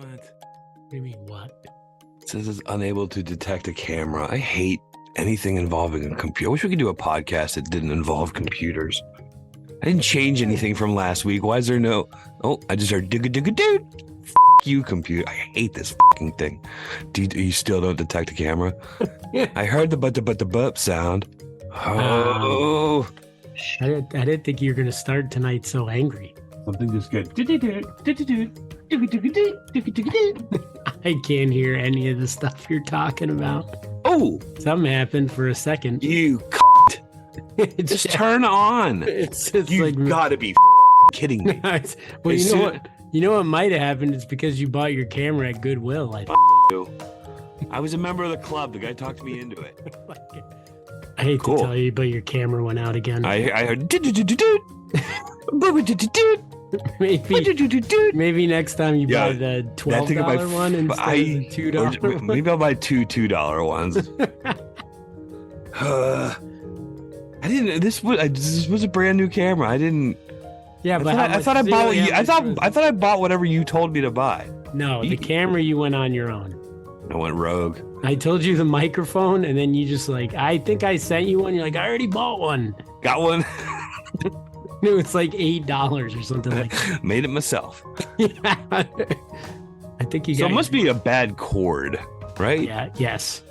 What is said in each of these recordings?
What? do you mean what? It says it's unable to detect a camera. I hate anything involving a computer. I wish we could do a podcast that didn't involve computers. I didn't change anything from last week. Why is there no... Oh, I just heard digga-digga-dude. F*** you, computer. I hate this fucking thing. You still don't detect a camera? I heard the but-the-but-the-bup sound. Oh. I didn't think you were going to start tonight so angry. Something just good. I can't hear any of the stuff you're talking about. Oh. Something happened for a second. You just turn on. It's You've like got to be kidding me. well, you know what? You know what might have happened? It's because you bought your camera at Goodwill. I was a member of the club. The guy talked me into it. I hate to tell you, but your camera went out again. I heard. Maybe next time you buy the $12 one instead of the $2. Maybe I'll buy two $2 ones. I didn't. This was a brand new camera. I didn't. Yeah, but I thought I bought. I thought I bought whatever you told me to buy. No, the camera you went on your own. I went rogue. I told you the microphone, and then you just like, I think I sent you one. You're like, I already bought one. Got one. It was like $8 or something like that. Made it myself. Yeah. I think you got. So it must be a bad cord, right? Yeah. Yes.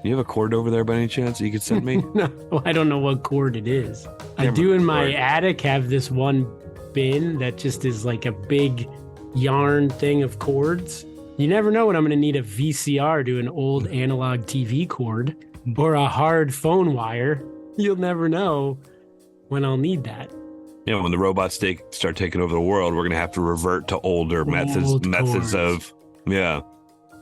You have a cord over there by any chance that you could send me? No, I don't know what cord it is. I do in my attic have this one bin that just is like a big yarn thing of cords. You never know when I'm going to need a VCR to an old analog TV cord or a hard phone wire. You'll never know when I'll need that. You know, when the robots start taking over the world, we're going to have to revert to older methods of, yeah.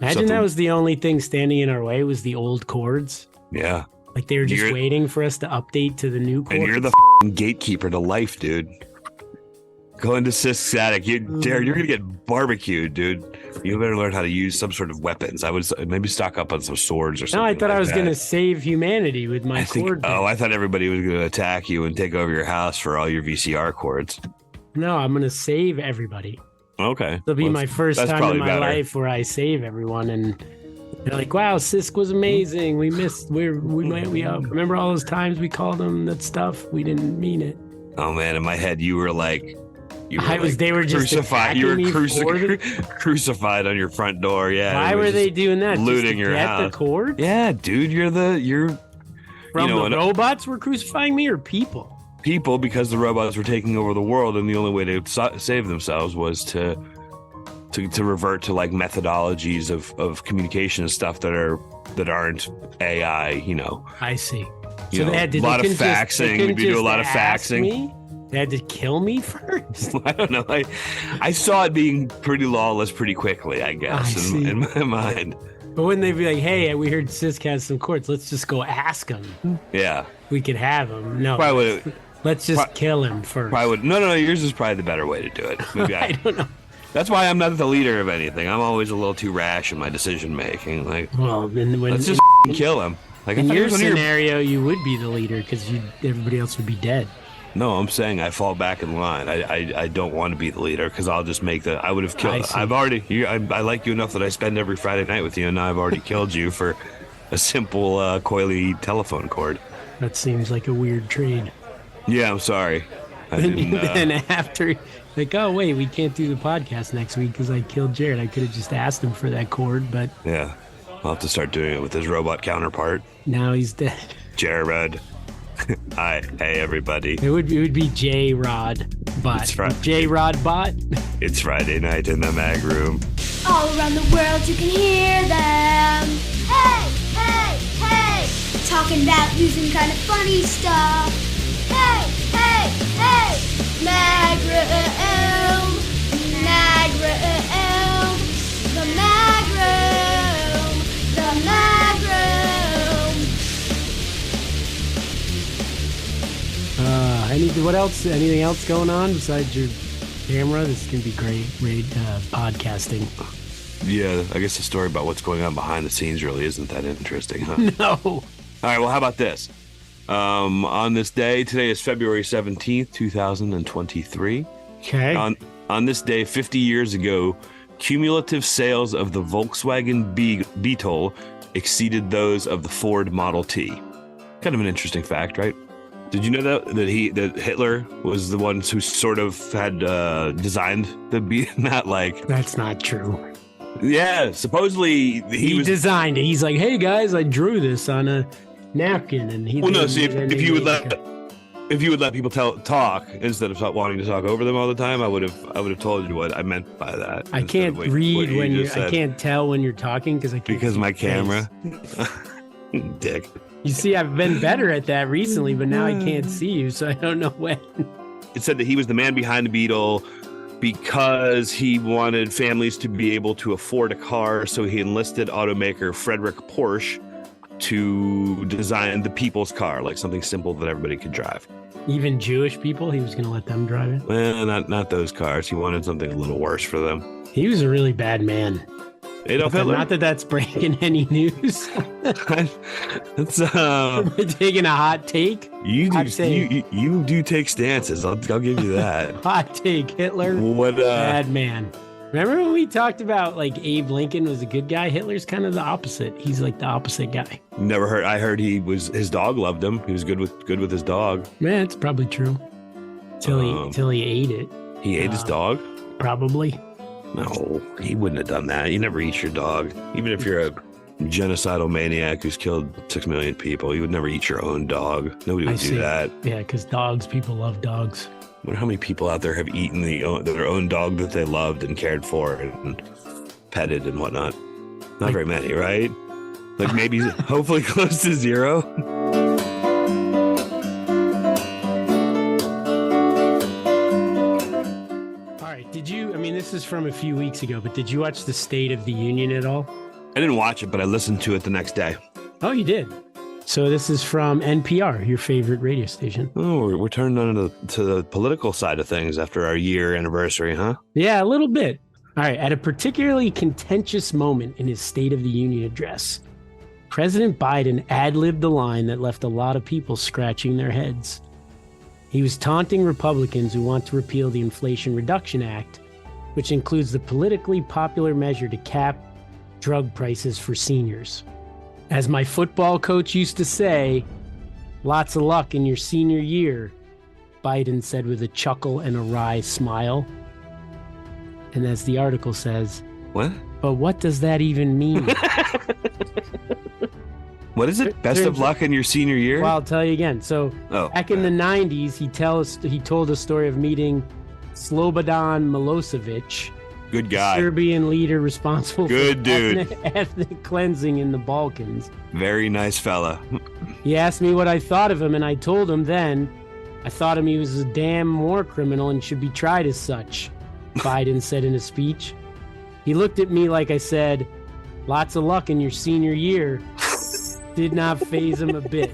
Imagine that was the only thing standing in our way was the old cords. Yeah. Like they were just waiting for us to update to the new cords. And you're the gatekeeper to life, dude. Go into Sisk's attic. Jared, you're going to get barbecued, dude. You better learn how to use some sort of weapons. I would maybe stock up on some swords or something. No, I thought I was going to save humanity with my cord. I thought everybody was going to attack you and take over your house for all your VCR cords. No, I'm going to save everybody. Okay. It'll be my first time in my life where I save everyone, and they're like, "Wow, Sisk was amazing. We remember all those times we called him that stuff. We didn't mean it." Oh man, in my head, you were like. They were just crucified. You were crucified on your front door. Yeah. Why were they doing that? Looting your house. The cord? Yeah, dude. The robots were crucifying me, or people? People, because the robots were taking over the world, and the only way to save themselves was to revert to like methodologies of communication and stuff that aren't AI. You know. I see. So they had a lot of faxing. We do a lot of faxing. They had to kill me first? I don't know. I saw it being pretty lawless pretty quickly, I guess, in my mind. But wouldn't they be like, hey, we heard Sisk has some cords. Let's just go ask him. Yeah. We could have him. No. Let's just kill him first. No. Yours is probably the better way to do it. Maybe I don't know. That's why I'm not the leader of anything. I'm always a little too rash in my decision making. Like, well, then let's just kill him. Like, in your scenario, you would be the leader because everybody else would be dead. No, I'm saying I fall back in line. I don't want to be the leader because I'll just make I would have killed. I've already. I like you enough that I spend every Friday night with you, and now I've already killed you for a simple coily telephone cord. That seems like a weird trade. Yeah, I'm sorry. Then after, like, oh wait, we can't do the podcast next week because I killed Jared. I could have just asked him for that cord, but yeah, I'll have to start doing it with his robot counterpart. Now he's dead. Jared. Hi, hey everybody. It would be J-Rod Bot. It's Friday. J-Rod Bot. It's Friday night in the mag room. All around the world you can hear them. Hey, hey, hey. Talking about using kind of funny stuff. Hey, hey, hey. Mag room. Mag room. The mag room. The mag room. What else? Anything else going on besides your camera? This is gonna be great podcasting. Yeah, I guess the story about what's going on behind the scenes really isn't that interesting, huh? No. All right, well, how about this? On this day, today is February 17th, 2023. Okay. On this day, 50 years ago, cumulative sales of the Volkswagen Beetle exceeded those of the Ford Model T. Kind of an interesting fact, right? Did you know that Hitler was the one who sort of had designed the Beetle? Not like That's not true. Yeah, supposedly He designed it. He's like, hey guys, I drew this on a napkin, and he. Well, no. See, if you would let people talk instead of wanting to talk over them all the time, I would have told you what I meant by that. I can't read when you're. I can't tell when you're talking because my camera. Dick. You see, I've been better at that recently, but now I can't see you, so I don't know when. It said that he was the man behind the Beetle because he wanted families to be able to afford a car, so he enlisted automaker Frederick Porsche to design the people's car, like something simple that everybody could drive. Even Jewish people, he was going to let them drive it? Well, not those cars. He wanted something a little worse for them. He was a really bad man. Adolf Hitler. Not that that's breaking any news. It's We're taking a hot take. You do take stances. I'll give you that. Hot take. Hitler. Bad man. Remember when we talked about like Abe Lincoln was a good guy? Hitler's kind of the opposite. He's like the opposite guy. Never heard. I heard his dog loved him. He was good with his dog. Man, it's probably true. Till he ate it. He ate his dog? Probably. No, he wouldn't have done that. You never eat your dog. Even if you're a genocidal maniac who's killed 6 million people, you would never eat your own dog. Nobody would do that. Yeah, because people love dogs. I wonder how many people out there have eaten their own dog that they loved and cared for and petted and whatnot. Not very many, right? Like maybe, hopefully close to zero. This is from a few weeks ago, but did you watch the State of the Union at all? I didn't watch it, but I listened to it the next day. Oh, you did? So this is from NPR, your favorite radio station. Oh, we're turning on to the political side of things after our year anniversary, huh? Yeah, a little bit. All right, at a particularly contentious moment in his State of the Union address, President Biden ad-libbed a line that left a lot of people scratching their heads. He was taunting Republicans who want to repeal the Inflation Reduction Act, which includes the politically popular measure to cap drug prices for seniors. As my football coach used to say, lots of luck in your senior year, Biden said with a chuckle and a wry smile. And as the article says, what? But what does that even mean? What is it? Best of luck in your senior year? Well, I'll tell you again. So back in the 90s, he told a story of meeting Slobodan Milosevic, good guy, Serbian leader responsible good for ethnic cleansing in the Balkans. Very nice fella. He asked me what I thought of him, and I told him then I thought he was a damn war criminal and should be tried as such, Biden said in a speech. He looked at me like I said, lots of luck in your senior year. Did not faze him a bit.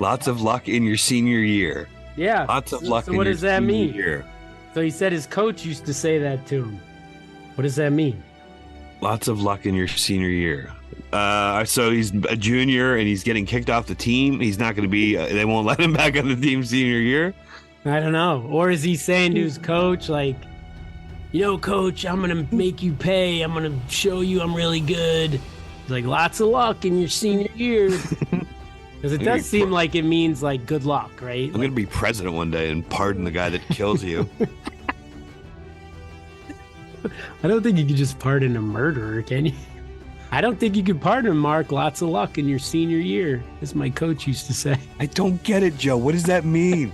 Lots of luck in your senior year. Yeah. Lots of luck in your senior year. So what does that mean? So he said his coach used to say that to him. What does that mean? Lots of luck in your senior year. So he's a junior and he's getting kicked off the team. He's not going to be, they won't let him back on the team senior year. I don't know. Or is he saying to his coach, like, coach, I'm going to make you pay. I'm going to show you I'm really good. He's like, lots of luck in your senior year. Because it does seem like it means, like, good luck, right? I'm going to be president one day and pardon the guy that kills you. I don't think you could just pardon a murderer, can you? I don't think you could pardon him, Mark. Lots of luck in your senior year, as my coach used to say. I don't get it, Joe. What does that mean?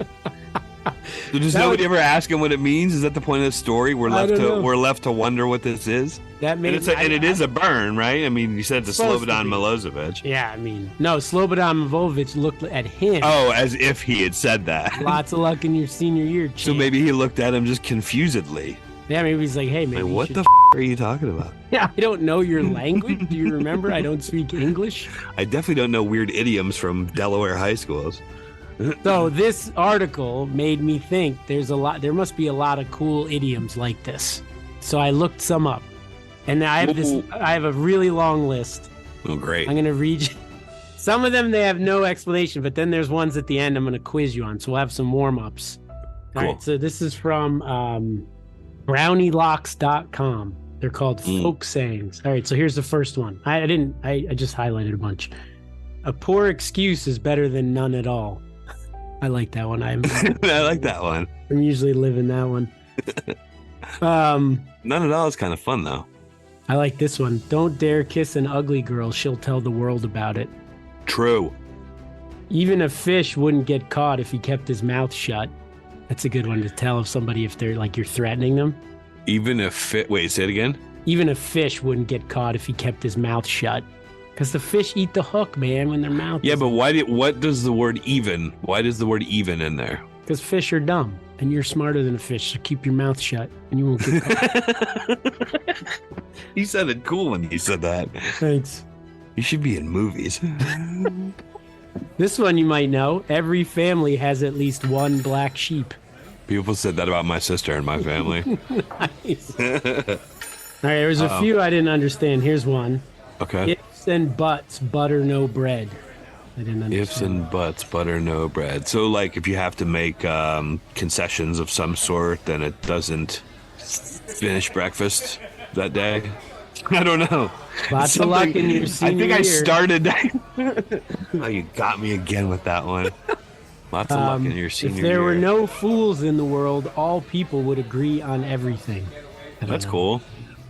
So does nobody ever ask him what it means? Is that the point of the story? We're left to wonder what this is. It is a burn, right? I mean, you said it's a Slobodan Milosevic. Yeah, I mean, no, Slobodan Milosevic looked at him. Oh, as if he had said that. Lots of luck in your senior year, champ. So maybe he looked at him just confusedly. Yeah, maybe he's like, hey, maybe what the are you talking about? Yeah, I don't know your language. Do you remember? I don't speak English. I definitely don't know weird idioms from Delaware high schools. So this article made me think there must be a lot of cool idioms like this. So I looked some up. And I have a really long list. Oh, great. I'm going to read you. Some of them, they have no explanation, but then there's ones at the end I'm going to quiz you on. So we'll have some warm-ups. Cool. All right, so this is from Brownielocks.com. They're called folk sayings. All right, so here's the first one. I just highlighted a bunch. A poor excuse is better than none at all. I like that one. I like that one. I'm usually living that one. None at all is kind of fun, though. I like this one. Don't dare kiss an ugly girl. She'll tell the world about it. True. Even a fish wouldn't get caught if he kept his mouth shut. That's a good one to tell if somebody, if they're like you're threatening them. Even if wait, say it again. Even a fish wouldn't get caught if he kept his mouth shut. Because the fish eat the hook, man, when their mouth. Yeah, but what does the word even? Why does the word even in there? Because fish are dumb, and you're smarter than a fish, so keep your mouth shut, and you won't get caught. You said it cool when you said that. Thanks. You should be in movies. This one you might know. Every family has at least one black sheep. People said that about my sister and my family. Nice. All right, there's a few I didn't understand. Here's one. Okay. Ifs and buts, butter no bread. I didn't understand. Ifs and buts, butter no bread. So, like, if you have to make concessions of some sort, then it doesn't finish breakfast that day. I don't know. Lots of luck in your senior year. I started. Oh, you got me again with that one. Lots of luck in your senior year. If there were no fools in the world, all people would agree on everything. That's cool.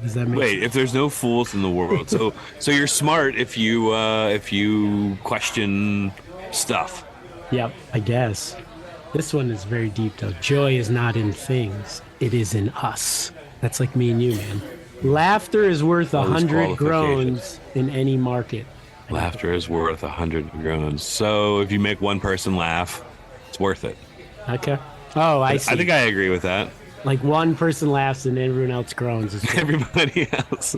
Does that make sense? If there's no fools in the world, so you're smart if you question stuff. Yep, I guess. This one is very deep though. Joy is not in things; it is in us. That's like me and you, man. Laughter is worth 100 groans in any market. Laughter is worth 100 groans. So if you make one person laugh, it's worth it. Okay. Oh, I see. I think I agree with that. Like one person laughs and everyone else groans. Everybody else.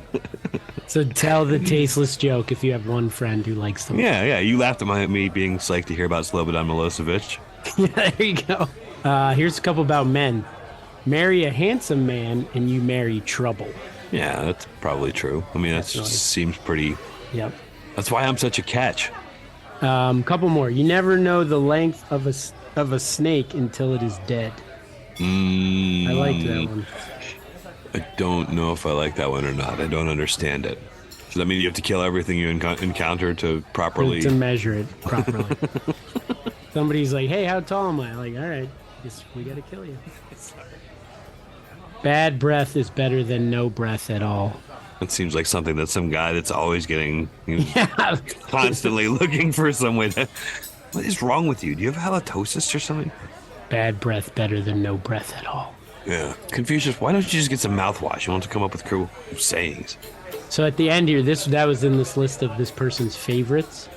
So tell the tasteless joke if you have one friend who likes them. Yeah. You laughed at me being psyched to hear about Slobodan Milosevic. Yeah, there you go. Here's a couple about men. Marry a handsome man and you marry trouble. Yeah, that's probably true. I mean, that seems pretty... Yep. That's why I'm such a catch. Couple more. You never know the length of a snake until it is dead. I like that one. I don't know if I like that one or not. I don't understand it. Does that mean you have to kill everything you encounter to properly... To measure it properly. Somebody's like, hey, how tall am I? Like, all right, we got to kill you. Bad breath is better than no breath at all. It seems like something that some guy that's always getting, constantly looking for some way to... What is wrong with you? Do you have halitosis or something? Bad breath better than no breath at all. Yeah. Confucius, why don't you just get some mouthwash? You want to come up with cool sayings. So at the end here, that was in this list of this person's favorites.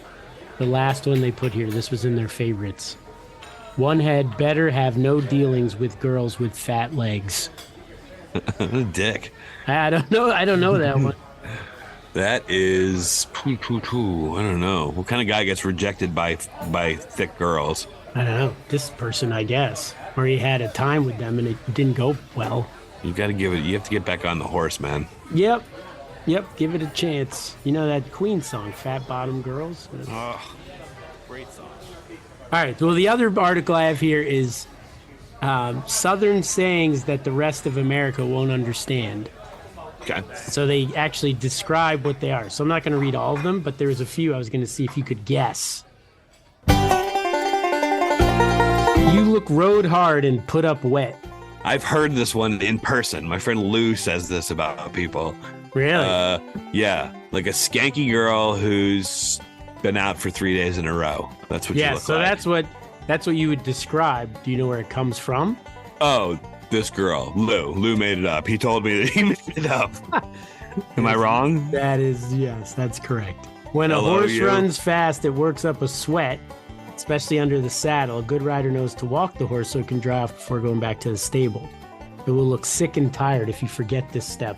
The last one they put here, this was in their favorites. One had better have no dealings with girls with fat legs. Dick. I don't know that one. That is I don't know. What kind of guy gets rejected by thick girls? I don't know. This person, I guess. Or he had a time with them and it didn't go well. You have to get back on the horse, man. Yep. Give it a chance. You know that Queen song, Fat Bottom Girls? Oh, great song. All right. Well, the other article I have here is Southern sayings that the rest of America won't understand. Okay. So they actually describe what they are. So I'm not going to read all of them, but there's a few I was going to see if you could guess. You look rode hard and put up wet. I've heard this one in person. My friend Lou says this about people. Really? Yeah. Like a skanky girl who's been out for 3 days in a row. That's what you look like. Yeah, so that's what you would describe. Do you know where it comes from? Oh, this girl, Lou. Lou made it up. He told me that he made it up. Am I wrong? That is, yes, that's correct. When a horse runs fast, it works up a sweat, especially under the saddle. A good rider knows to walk the horse so it can dry off before going back to the stable. It will look sick and tired if you forget this step,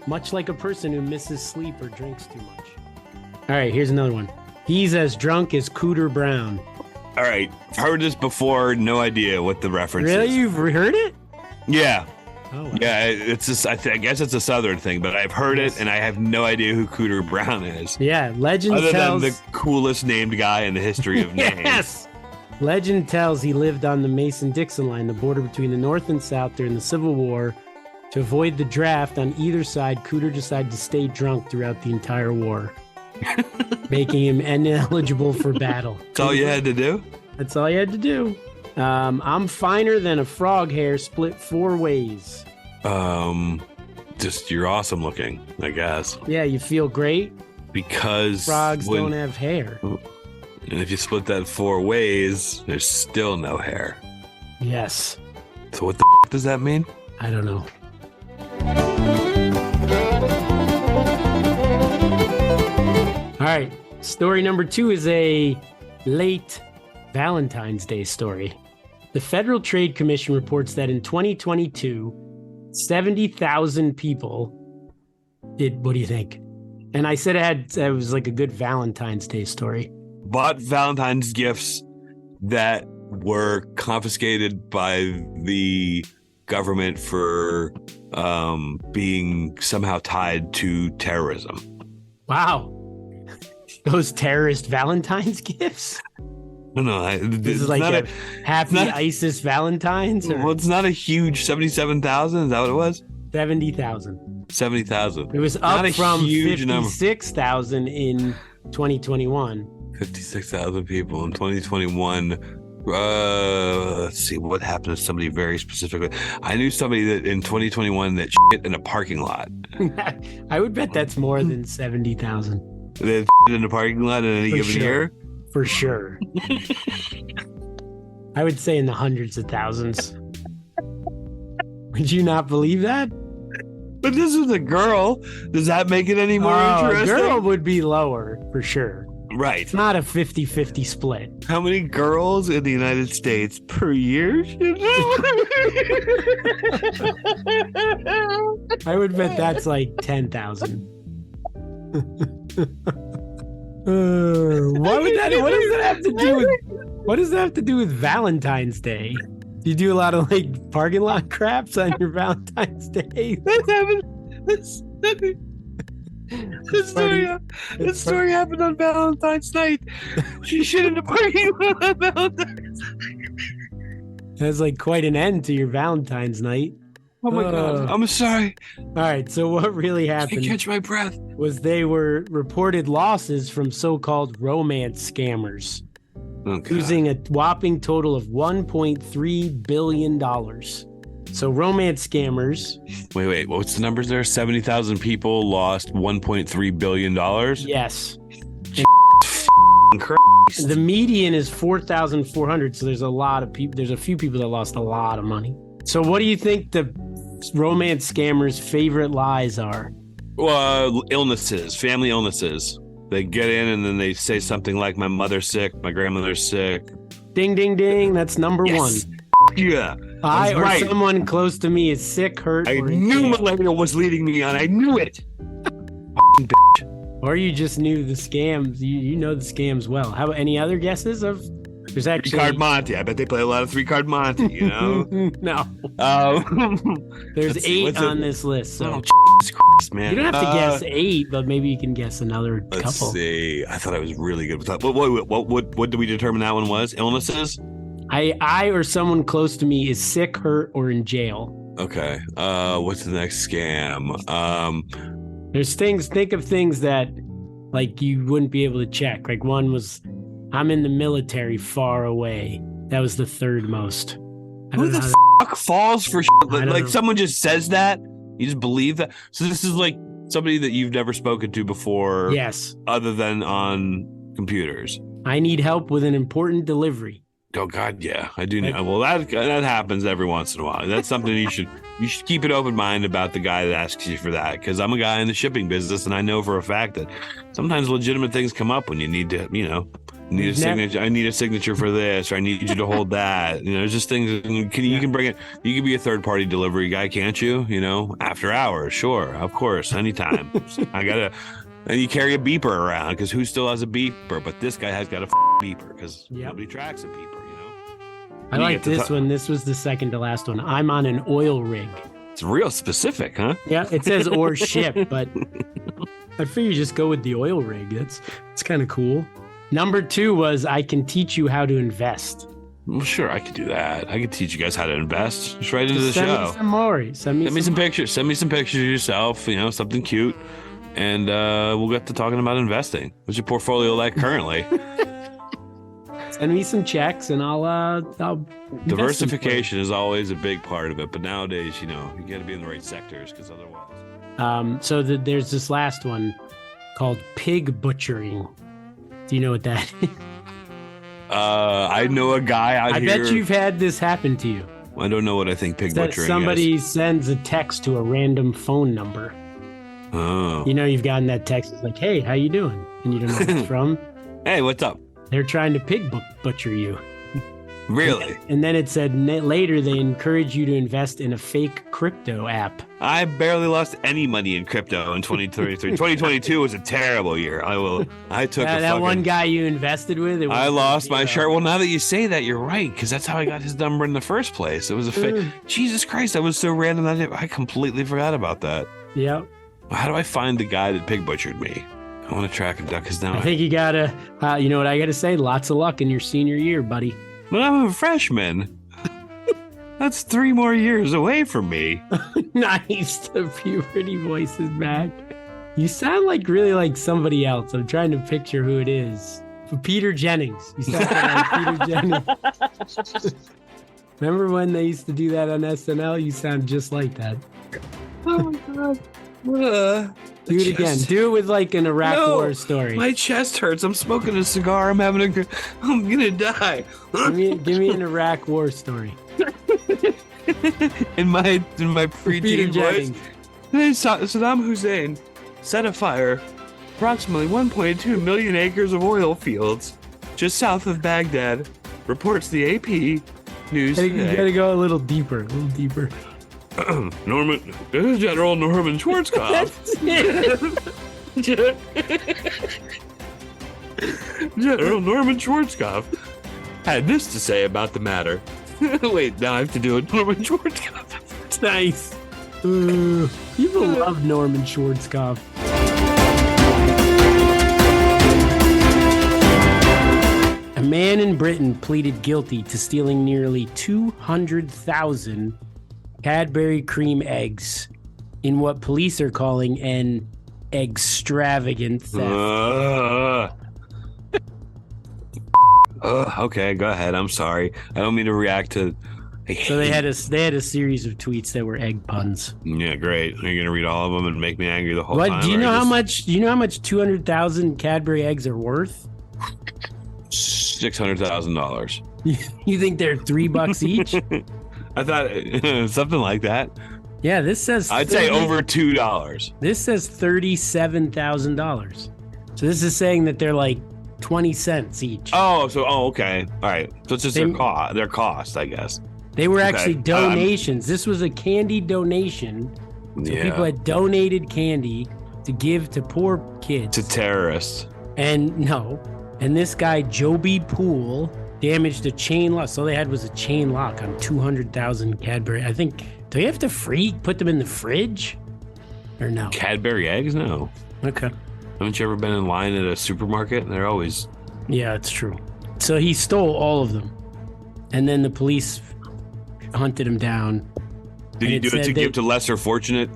much like a person who misses sleep or drinks too much. All right, here's another one. He's as drunk as Cooter Brown. All right, I've heard this before. No idea what the reference is. Really? You've heard it? Yeah. Oh, wow. Yeah, it's just, I guess it's a Southern thing, but I've heard it, and I have no idea who Cooter Brown is. Yeah, legend tells... Other than the coolest named guy in the history of names. Yes! Legend tells he lived on the Mason-Dixon line, the border between the North and South during the Civil War, To avoid the draft on either side, Cooter decided to stay drunk throughout the entire war, making him ineligible for battle. That's all you had to do? That's all you had to do. I'm finer than a frog hair split 4 ways. Just you're awesome looking, I guess. Yeah, you feel great. Because frogs don't have hair. And if you split that 4 ways, there's still no hair. Yes. So what the does that mean? I don't know. All right. Story number 2 is a late Valentine's Day story. The Federal Trade Commission reports that in 2022, 70,000 people did. What do you think? And I said it was like a good Valentine's Day story. Bought Valentine's gifts that were confiscated by the government for being somehow tied to terrorism. Wow. Those terrorist Valentine's gifts? No, this is like a happy ISIS Valentine's? Well, it's not a huge 77,000. Is that what it was? 70,000. 70,000. It was up from 56,000 in 2021. 56,000 people in 2021. Let's see what happened to somebody very specifically. I knew somebody that in 2021 that shit in a parking lot. I would bet that's more than 70,000. They shit in a parking lot in any given year? For sure. I would say in the hundreds of thousands. Would you not believe that? But this was a girl. Does that make it any more interesting? A girl would be lower, for sure. Right. It's not a 50-50 split. How many girls in the United States per year? I would bet that's like 10,000. What does that have to do with? What does that have to do with Valentine's Day? Do you do a lot of like parking lot craps on your Valentine's Day? This story happened on Valentine's night. She shit in the parking lot on Valentine's. That's like quite an end to your Valentine's night. Oh my God. I'm sorry. All right. So what really happened? I can't catch my breath. Was they were reported losses from so-called romance scammers, losing a whopping total of $1.3 billion. So romance scammers. Wait. What's the numbers there? 70,000 people lost $1.3 billion? Yes. Christ. The median is 4,400. So there's a lot of people. There's a few people that lost a lot of money. So what do you think the romance scammers' favorite lies are? Well, illnesses, family illnesses. They get in and then they say something like, my mother's sick, my grandmother's sick. Ding, ding, ding. That's number one. Yeah. I or right. Someone close to me is sick, hurt, I knew millennial was leading me on. I knew it. Or you just knew the scams. You know the scams well. How any other guesses of? There's actually 3-card Monty. I bet they play a lot of 3-card Monty, you know? No. There's 8 on this list. So. Oh, Jesus Christ, man. You don't have to guess 8, but maybe you can guess another couple. Let's see. I thought I was really good with that. What did we determine that one was? Illnesses? I or someone close to me is sick, hurt, or in jail. Okay. What's the next scam? There's things. Think of things that, like, you wouldn't be able to check. Like one was, I'm in the military, far away. That was the third most. Who the fuck falls for shit? Like someone just says that? You just believe that? So this is like somebody that you've never spoken to before. Yes. Other than on computers. I need help with an important delivery. Oh God, yeah, I do know. Well, that happens every once in a while. That's something you should keep an open mind about the guy that asks you for that. Because I'm a guy in the shipping business, and I know for a fact that sometimes legitimate things come up when you need to, need a signature. I need a signature for this, or I need you to hold that. There's just things. You can bring it. You can be a third party delivery guy, can't you? After hours, sure, of course, anytime. And you carry a beeper around because who still has a beeper? But this guy has got a beeper because nobody tracks a beeper. I like this one. This was the second to last one. I'm on an oil rig. It's real specific, huh? Yeah, it says or ship, but I figure you just go with the oil rig. It's kind of cool. Number 2 was I can teach you how to invest. Well, sure, I could do that. I could teach you guys how to invest. Just right into the Send show. me some more. Send me some pictures. Send me some pictures of yourself. You know, something cute, and we'll get to talking about investing. What's your portfolio like currently? Send me some checks, and I'll Diversification is always a big part of it, but nowadays, you know, you got to be in the right sectors because otherwise. So there's this last one called pig butchering. Do you know what that is? I know a guy out here. I bet you've had this happen to you. I don't know what I think pig That butchering somebody is. sends a text to a random phone number. Oh. You know, you've gotten that text. It's like, hey, how you doing? And you don't know who it's from. Hey, what's up? They're trying to pig butcher you. Really? And then it said later they encourage you to invest in a fake crypto app. I barely lost any money in crypto in 2023. 2022 was a terrible year. I took that one guy you invested with. I lost my shirt. Well, now that you say that, you're right, because that's how I got his number in the first place. It was a fake. Jesus Christ, that was so random that I completely forgot about that. Yep. How do I find the guy that pig butchered me? I want to track him down because now I think you gotta. You know what I gotta say? Lots of luck in your senior year, buddy. Well, I'm a freshman. That's 3 more years away from me. Nice. The puberty voice is back. You sound really like somebody else. I'm trying to picture who it is. Peter Jennings. You sound like Peter Jennings. Remember when they used to do that on SNL? You sound just like that. Oh my god. Do it again. Do it with an Iraq War story. My chest hurts. I'm smoking a cigar. I'm gonna die. Give me an Iraq War story. in my preteen voice. Saddam Hussein set afire approximately 1.2 million acres of oil fields just south of Baghdad, reports the AP News You today. gotta go a little deeper. This is General Norman Schwarzkopf. That's it. General Norman Schwarzkopf had this to say about the matter. Wait, now I have to do it. Norman Schwarzkopf. Nice. People love Norman Schwarzkopf. A man in Britain pleaded guilty to stealing nearly 200,000 Cadbury cream eggs in what police are calling an extravagant theft. Okay, go ahead. I'm sorry. I don't mean to react to. So they had a series of tweets that were egg puns. Yeah, great. Are you gonna read all of them and make me angry the whole time? What do you know how much? Do you know how much 200,000 Cadbury eggs are worth? $600,000. You think they're $3 each? I thought something like that. Yeah, this says. I'd say over $2. This says $37,000. So this is saying that they're like 20 cents each. Okay. All right. So it's just their cost, I guess. They were actually donations. This was a candy donation. So people had donated candy to give to poor kids. To terrorists. And this guy, Joby Poole, damaged a chain lock. So all they had was a chain lock on 200,000 Cadbury. I think, do you have to put them in the fridge? Or no? Cadbury eggs? No. Okay. Haven't you ever been in line at a supermarket? They're always... Yeah, it's true. So he stole all of them. And then the police hunted him down. Did he do it to give to less fortunate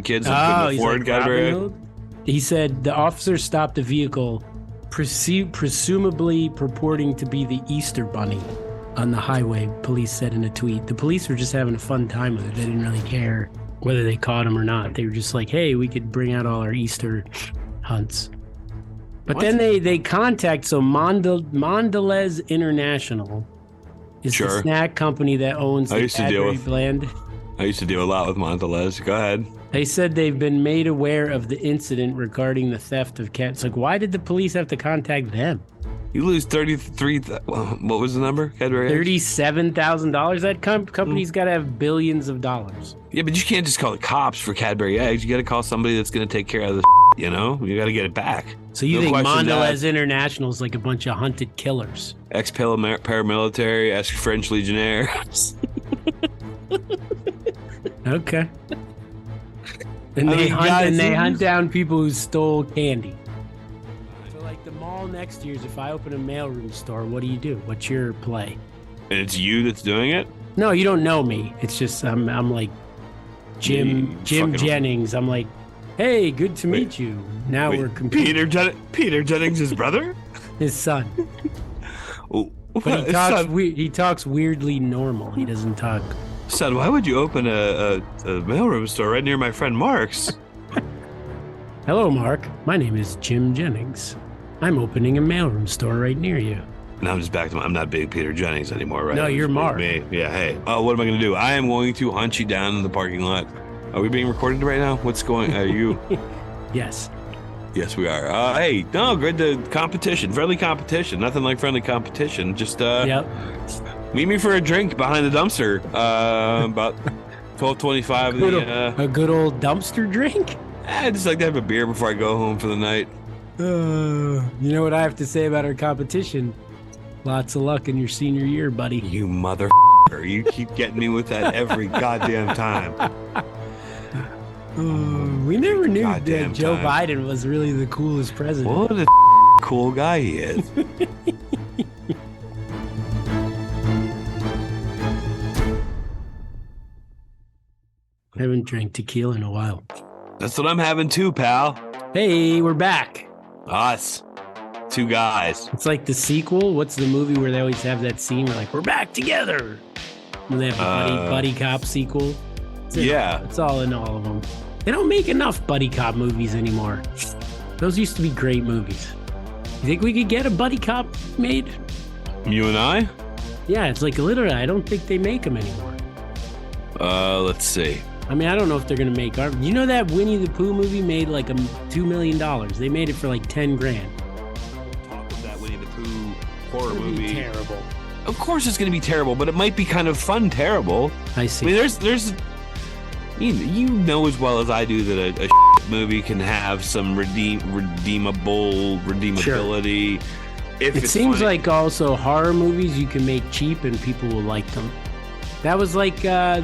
kids who couldn't afford Cadbury? He said the officer stopped the vehicle, presumably purporting to be the Easter Bunny on the highway, police said in a tweet. The police were just having a fun time with it. They didn't really care whether they caught him or not. They were just like, hey, we could bring out all our Easter hunts. But then they contact, so Mondelez International is the snack company that owns the Cadbury blend. I used to deal a lot with Mondelez. Go ahead. They said they've been made aware of the incident regarding the theft of cats. Like, why did the police have to contact them? You lose 33. What was the number? Cadbury $37,000. That company's got to have billions of dollars. Yeah, but you can't just call the cops for Cadbury eggs. You got to call somebody that's going to take care of the. You got to get it back. So you think Mondelez International is like a bunch of hunted killers? Ex-paramilitary, ex-French legionnaires. Okay. And they hunt down people who stole candy. So like the mall all next year is if I open a mailroom store, what do? What's your play? And it's you that's doing it? No, you don't know me. It's just I'm like Jim Jennings. I'm like, hey, good to meet you. Now we're competing. Peter Jennings' brother? His son. Oh, But he talks weirdly normal. He doesn't talk. Son, why would you open a mailroom store right near my friend Mark's? Hello, Mark. My name is Jim Jennings. I'm opening a mailroom store right near you. Now I'm just back to I'm not big Peter Jennings anymore, right? No, you're Mark. Me. Yeah, hey. What am I going to do? I am going to hunt you down in the parking lot. Are we being recorded right now? Are you? Yes. Yes, we are. Hey, no, good competition. Friendly competition. Nothing like friendly competition. Just, Yep. Meet me for a drink behind the dumpster. About 12:25. A good old dumpster drink? I just like to have a beer before I go home for the night. You know what I have to say about our competition? Lots of luck in your senior year, buddy. You mother. You keep getting me with that every goddamn time. We never knew that Goddamn Joe time. Biden was really the coolest president. What a cool guy he is. I haven't drank tequila in a while. That's what I'm having too, pal. Hey, we're back. Us. Two guys. It's like the sequel. What's the movie where they always have that scene where like, we're back together? And they have the buddy cop sequel. It's all in all of them. They don't make enough buddy cop movies anymore. Those used to be great movies. You think we could get a buddy cop made? You and I? Yeah, it's like literally, I don't think they make them anymore. Let's see. I mean, I don't know if they're going to make art. You know that Winnie the Pooh movie made like $2 million? They made it for like 10 grand. Talk of that Winnie the Pooh horror It's gonna be movie. terrible. Of course it's going to be terrible, but it might be kind of fun terrible. I see. I mean, there's you know as well as I do that a movie can have some redeemability. If It it's seems funny. like also horror movies you can make cheap and people will like them. That was like,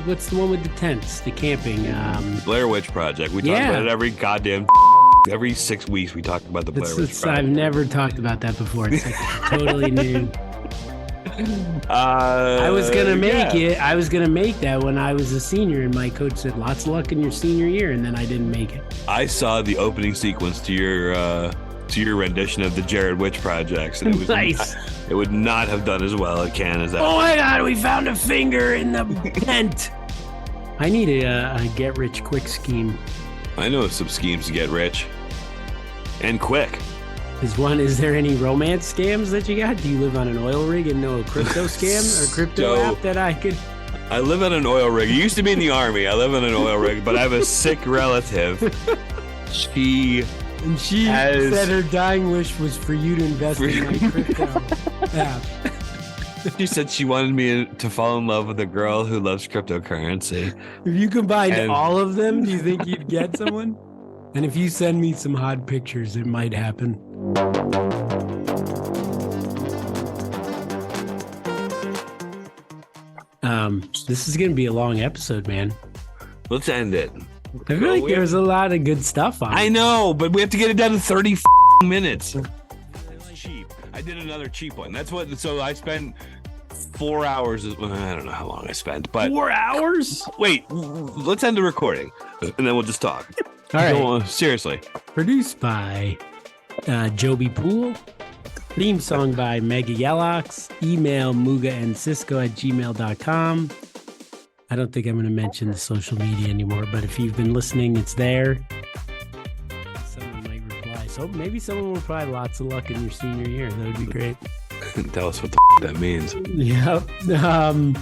what's the one with the tents, the camping? Blair Witch Project. We talk Yeah. about it every 6 weeks. We talk about the Blair Witch Project. I've never talked about that before. It's like totally new. I was gonna make it. I was gonna make that when I was a senior, and my coach said, "Lots of luck in your senior year," and then I didn't make it. I saw the opening sequence to your rendition of the Jared Witch Projects, and it was Nice. It would not have done as well at Cannes as that. Oh my God! We found a finger in the tent. I need a get rich quick scheme. I know some schemes to get rich and quick. Is there any romance scams that you got? Do you live on an oil rig and know a crypto scam or crypto app that I could? I live on an oil rig. I used to be in the army. I live on an oil rig, but I have a sick relative. She said her dying wish was for you to invest in my crypto app. She said she wanted me to fall in love with a girl who loves cryptocurrency. If you combined all of them, do you think you'd get someone? And if you send me some hot pictures, it might happen. This is going to be a long episode, man. Let's end it. I feel like there's a lot of good stuff on it. I know, but we have to get it down to 30 minutes. Cheap. I did another cheap one. So I spent 4 hours. I don't know how long I spent, but 4 hours? Wait, let's end the recording and then we'll just talk. All right. Go on, seriously. Produced by Joby Poole. Theme song by Mega Yellox. Email Mooga and Sisko at gmail.com. I don't think I'm going to mention the social media anymore, but if you've been listening, it's there. Someone might reply. So maybe someone will reply, lots of luck in your senior year. That would be great. Tell us what the that means. Yep. The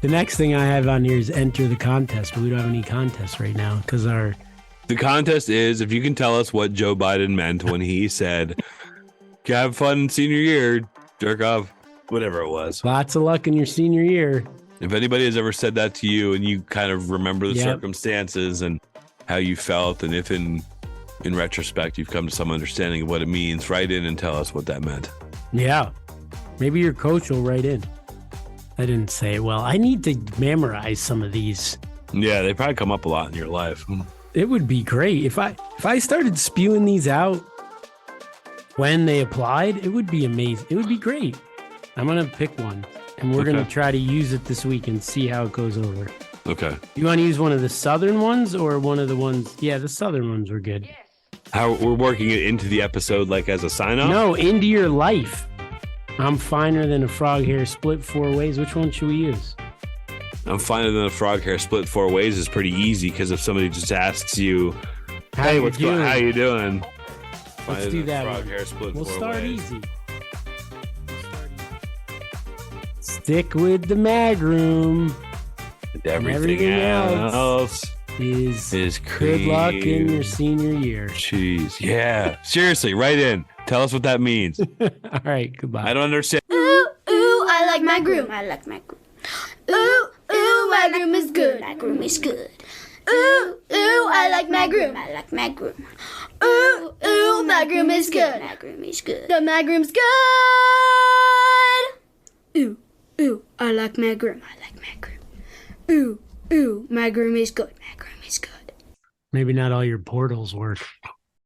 next thing I have on here is enter the contest, but we don't have any contests right now because The contest is if you can tell us what Joe Biden meant when he said, have fun senior year, jerk off, whatever it was. Lots of luck in your senior year. If anybody has ever said that to you and you kind of remember the circumstances and how you felt, and if in retrospect you've come to some understanding of what it means, write in and tell us what that meant. Yeah. Maybe your coach will write in. I didn't say it well. I need to memorize some of these. Yeah, they probably come up a lot in your life. It would be great if I started spewing these out. when they applied, it would be amazing. It would be great. I'm going to pick one, and we're going to try to use it this week and see how it goes over. Okay. You want to use one of the southern ones or one of the ones? Yeah, the southern ones were good. How we're working it into the episode like as a sign-off? No, into your life. I'm finer than a frog hair split 4 ways. Which one should we use? I'm finer than a frog hair split 4 ways is pretty easy because if somebody just asks you, hey, what's going on? How you doing? Let's do that frog one. hair split We'll 4 start ways. easy. Stick with the mag room. And everything else is good luck in your senior year. Jeez. Yeah. Seriously, write in. Tell us what that means. All right, goodbye. I don't understand. Ooh, ooh, I like my groom. I like my groom. Ooh, ooh, my groom is good. My groom is good. Ooh, ooh, I like my groom. I like my groom. Ooh, ooh, my groom is good. My groom is good. The my groom's good. Ooh, ooh, I like my groom. I like my groom. Ooh, ooh, my groom is good. My groom is good. Maybe not all your portals work.